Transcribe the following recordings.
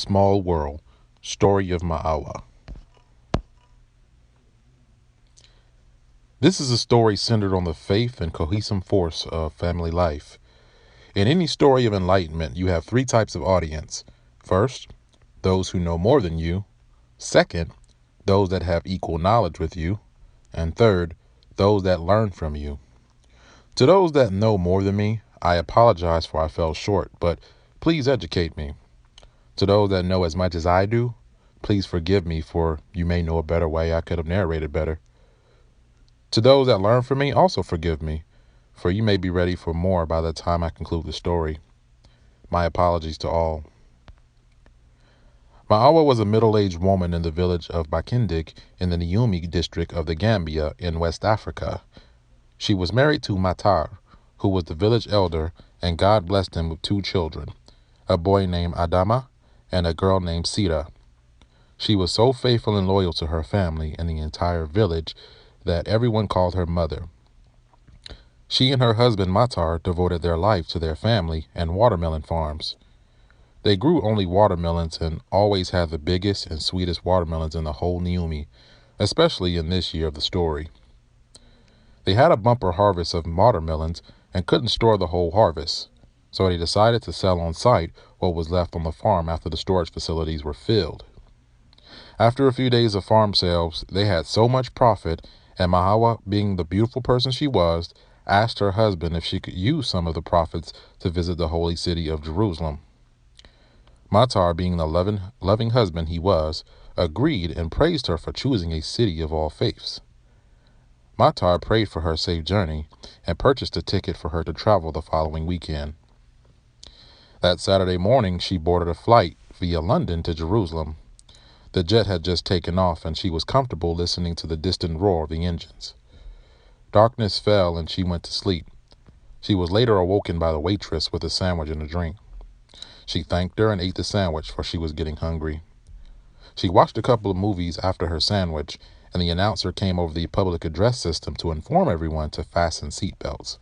Small World, Story of Ma Awa. This is a story centered on the faith and cohesive force of family life. In any story of enlightenment, you have three types of audience. First, those who know more than you. Second, those that have equal knowledge with you. And third, those that learn from you. To those that know more than me, I apologize for I fell short, but please educate me. To those that know as much as I do, please forgive me, for you may know a better way I could have narrated better. To those that learn from me, also forgive me, for you may be ready for more by the time I conclude the story. My apologies to all. Ma Awa was a middle-aged woman in the village of Bakindig in the Niumi district of the Gambia in West Africa. She was married to Matar, who was the village elder, and God blessed him with two children, a boy named Adama and a girl named Sira. She was so faithful and loyal to her family and the entire village that everyone called her mother. She and her husband Matar devoted their life to their family and watermelon farms. They grew only watermelons and always had the biggest and sweetest watermelons in the whole Niumi, especially in this year of the story. They had a bumper harvest of watermelons and couldn't store the whole harvest, so they decided to sell on site what was left on the farm after the storage facilities were filled. After a few days of farm sales, they had so much profit, and Ma Awa, being the beautiful person she was, asked her husband if she could use some of the profits to visit the holy city of Jerusalem. Matar, being the loving husband he was, agreed and praised her for choosing a city of all faiths. Matar prayed for her safe journey and purchased a ticket for her to travel the following weekend. That Saturday morning, she boarded a flight via London to Jerusalem. The jet had just taken off, and she was comfortable listening to the distant roar of the engines. Darkness fell, and she went to sleep. She was later awoken by the waitress with a sandwich and a drink. She thanked her and ate the sandwich, for she was getting hungry. She watched a couple of movies after her sandwich, and the announcer came over the public address system to inform everyone to fasten seatbelts.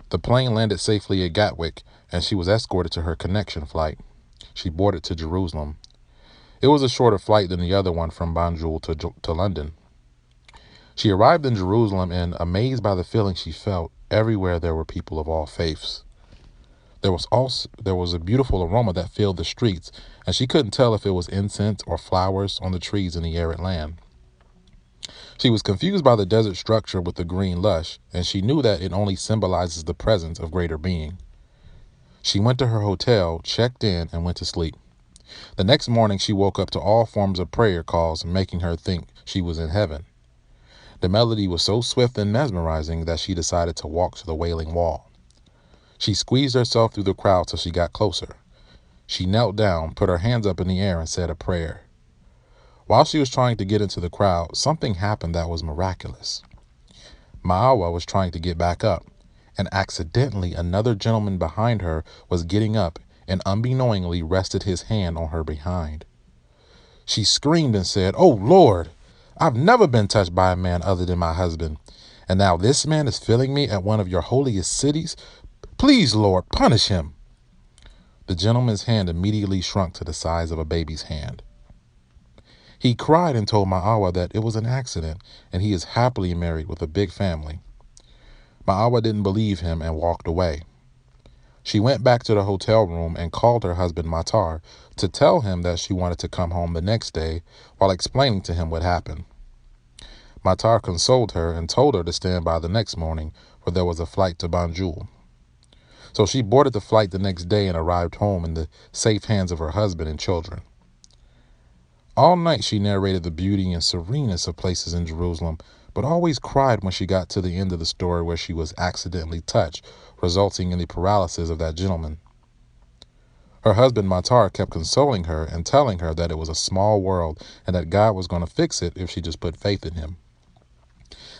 The plane landed safely at Gatwick, and she was escorted to her connection flight. She boarded to Jerusalem. It was a shorter flight than the other one from Banjul to London. She arrived in Jerusalem and, amazed by the feeling she felt, everywhere there were people of all faiths. There was a beautiful aroma that filled the streets, and she couldn't tell if it was incense or flowers on the trees in the arid land. She was confused by the desert structure with the green lush, and she knew that it only symbolizes the presence of greater being. She went to her hotel, checked in, and went to sleep. The next morning, she woke up to all forms of prayer calls, making her think she was in heaven. The melody was so swift and mesmerizing that she decided to walk to the Wailing Wall. She squeezed herself through the crowd till she got closer. She knelt down, put her hands up in the air, and said a prayer. While she was trying to get into the crowd, something happened that was miraculous. Ma Awa was trying to get back up, and accidentally another gentleman behind her was getting up and unbeknowingly rested his hand on her behind. She screamed and said, "Oh, Lord, I've never been touched by a man other than my husband, and now this man is filling me at one of your holiest cities. Please, Lord, punish him." The gentleman's hand immediately shrunk to the size of a baby's hand. He cried and told Ma Awa that it was an accident, and he is happily married with a big family. Ma Awa didn't believe him and walked away. She went back to the hotel room and called her husband Matar to tell him that she wanted to come home the next day while explaining to him what happened. Matar consoled her and told her to stand by the next morning, for there was a flight to Banjul. So she boarded the flight the next day and arrived home in the safe hands of her husband and children. All night she narrated the beauty and sereneness of places in Jerusalem, but always cried when she got to the end of the story where she was accidentally touched, resulting in the paralysis of that gentleman. Her husband Matar kept consoling her and telling her that it was a small world and that God was going to fix it if she just put faith in him.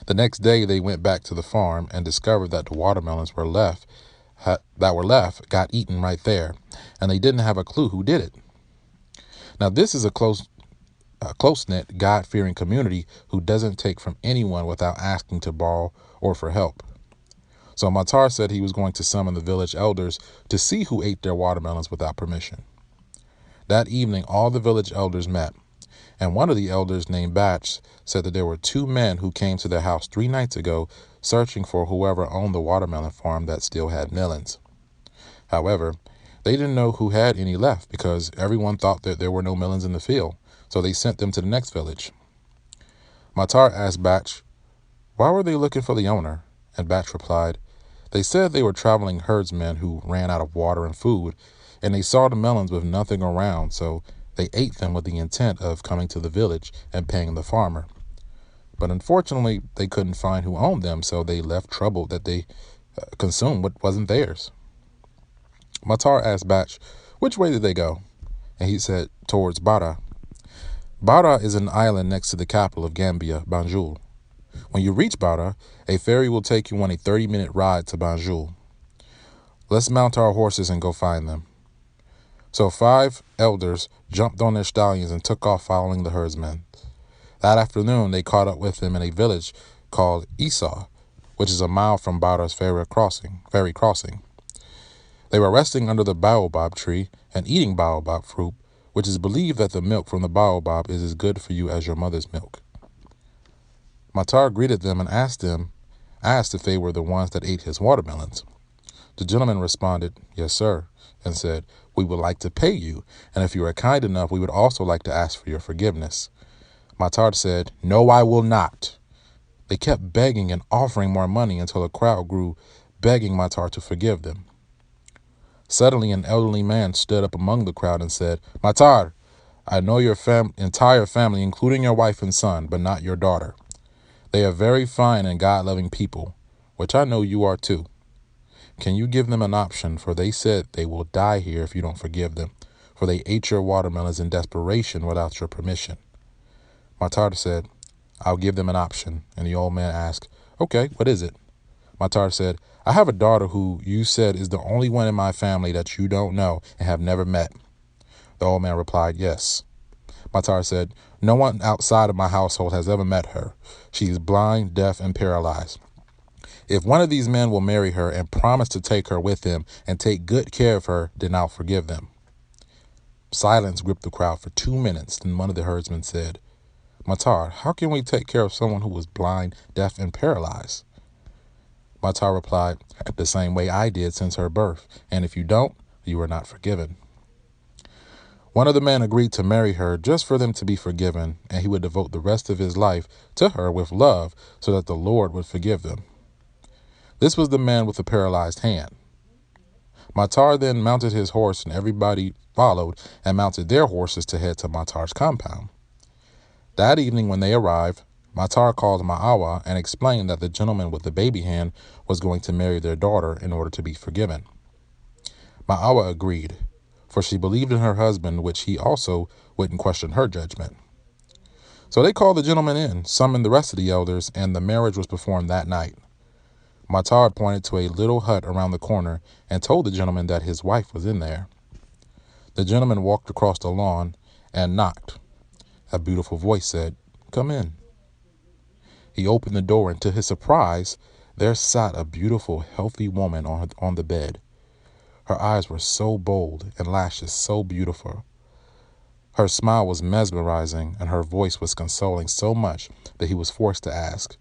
The next day they went back to the farm and discovered that the watermelons that were left got eaten right there, and they didn't have a clue who did it. Now this is a close-knit, God-fearing community who doesn't take from anyone without asking to borrow or for help. So Matar said he was going to summon the village elders to see who ate their watermelons without permission. That evening all the village elders met, and one of the elders named Batch said that there were two men who came to their house 3 nights ago searching for whoever owned the watermelon farm that still had melons. However, they didn't know who had any left because everyone thought that there were no melons in the field, so they sent them to the next village. Matar asked Batch, why were they looking for the owner? And Batch replied, they said they were traveling herdsmen who ran out of water and food, and they saw the melons with nothing around, so they ate them with the intent of coming to the village and paying the farmer. But unfortunately, they couldn't find who owned them, so they left troubled that they consumed what wasn't theirs. Matar asked Batch, which way did they go? And he said, towards Bara. Bara is an island next to the capital of Gambia, Banjul. When you reach Bara, a ferry will take you on a 30-minute ride to Banjul. Let's mount our horses and go find them. So 5 elders jumped on their stallions and took off following the herdsmen. That afternoon, they caught up with them in a village called Esau, which is a mile from Bara's ferry crossing. They were resting under the baobab tree and eating baobab fruit, which is believed that the milk from the baobab is as good for you as your mother's milk. Matar greeted them and asked if they were the ones that ate his watermelons. The gentleman responded, yes, sir, and said, we would like to pay you, and if you are kind enough, we would also like to ask for your forgiveness. Matar said, no, I will not. They kept begging and offering more money until a crowd grew, begging Matar to forgive them. Suddenly, an elderly man stood up among the crowd and said, Matar, I know your entire family, including your wife and son, but not your daughter. They are very fine and God-loving people, which I know you are too. Can you give them an option, for they said they will die here if you don't forgive them, for they ate your watermelons in desperation without your permission. Matar said, I'll give them an option, and the old man asked, okay, what is it? Matar said, I have a daughter who you said is the only one in my family that you don't know and have never met. The old man replied, yes. Matar said, no one outside of my household has ever met her. She is blind, deaf, and paralyzed. If one of these men will marry her and promise to take her with him and take good care of her, then I'll forgive them. Silence gripped the crowd for 2 minutes. Then one of the herdsmen said, Matar, how can we take care of someone who is blind, deaf, and paralyzed? Matar replied, the same way I did since her birth, and if you don't, you are not forgiven. One of the men agreed to marry her just for them to be forgiven, and he would devote the rest of his life to her with love so that the Lord would forgive them. This was the man with the paralyzed hand. Matar then mounted his horse, and everybody followed and mounted their horses to head to Matar's compound. That evening when they arrived, Matar called Ma Awa and explained that the gentleman with the baby hand was going to marry their daughter in order to be forgiven. Ma Awa agreed, for she believed in her husband, which he also wouldn't question her judgment. So they called the gentleman in, summoned the rest of the elders, and the marriage was performed that night. Matar pointed to a little hut around the corner and told the gentleman that his wife was in there. The gentleman walked across the lawn and knocked. A beautiful voice said, come in. He opened the door, and to his surprise, there sat a beautiful, healthy woman on the bed. Her eyes were so bold and lashes so beautiful. Her smile was mesmerizing, and her voice was consoling so much that he was forced to ask,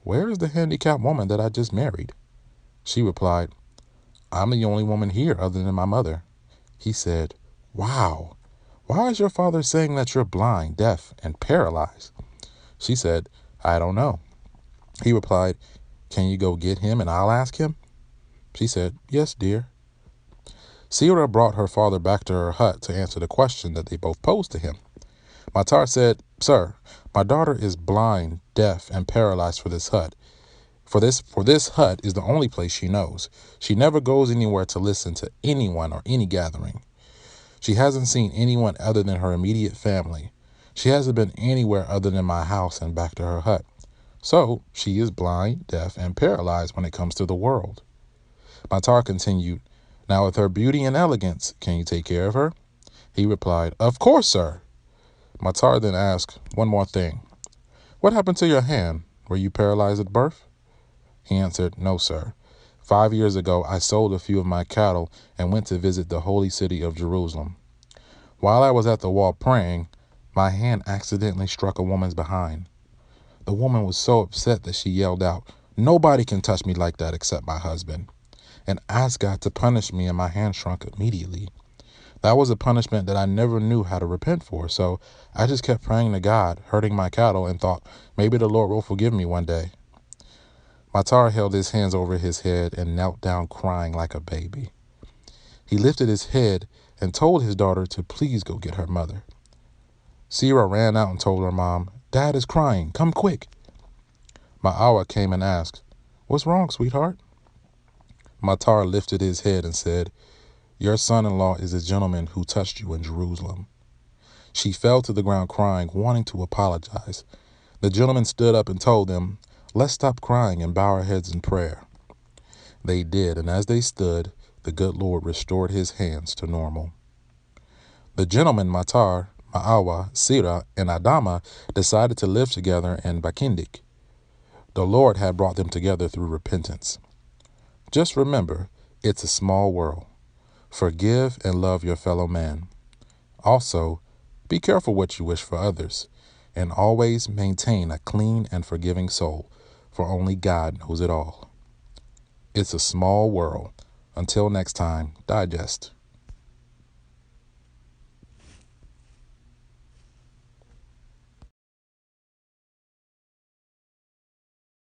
where is the handicapped woman that I just married? She replied, I'm the only woman here other than my mother. He said, wow, why is your father saying that you're blind, deaf, and paralyzed? She said, I don't know. He replied, can you go get him and I'll ask him? She said, yes, dear. Sira brought her father back to her hut to answer the question that they both posed to him. Matar said, sir, my daughter is blind, deaf, and paralyzed for this hut. For this hut is the only place she knows. She never goes anywhere to listen to anyone or any gathering. She hasn't seen anyone other than her immediate family. She hasn't been anywhere other than my house and back to her hut. So she is blind, deaf, and paralyzed when it comes to the world. Matar continued, now with her beauty and elegance, can you take care of her? He replied, of course, sir. Matar then asked, one more thing. What happened to your hand? Were you paralyzed at birth? He answered, no, sir. 5 years ago, I sold a few of my cattle and went to visit the holy city of Jerusalem. While I was at the wall praying, my hand accidentally struck a woman's behind. The woman was so upset that she yelled out, "Nobody can touch me like that except my husband," and asked God to punish me, and my hand shrunk immediately. That was a punishment that I never knew how to repent for, so I just kept praying to God, hurting my cattle, and thought maybe the Lord will forgive me one day. Matar held his hands over his head and knelt down crying like a baby. He lifted his head and told his daughter to please go get her mother. Sierra ran out and told her mom, "Dad is crying. Come quick." Ma Awa came and asked, "What's wrong, sweetheart?" Matar lifted his head and said, "Your son-in-law is a gentleman who touched you in Jerusalem." She fell to the ground crying, wanting to apologize. The gentleman stood up and told them, "Let's stop crying and bow our heads in prayer." They did, and as they stood, the good Lord restored his hands to normal. The gentleman Matar, Ma Awa, Sira, and Adama decided to live together in Bakindik. The Lord had brought them together through repentance. Just remember, it's a small world. Forgive and love your fellow man. Also, be careful what you wish for others, and always maintain a clean and forgiving soul, for only God knows it all. It's a small world. Until next time, digest.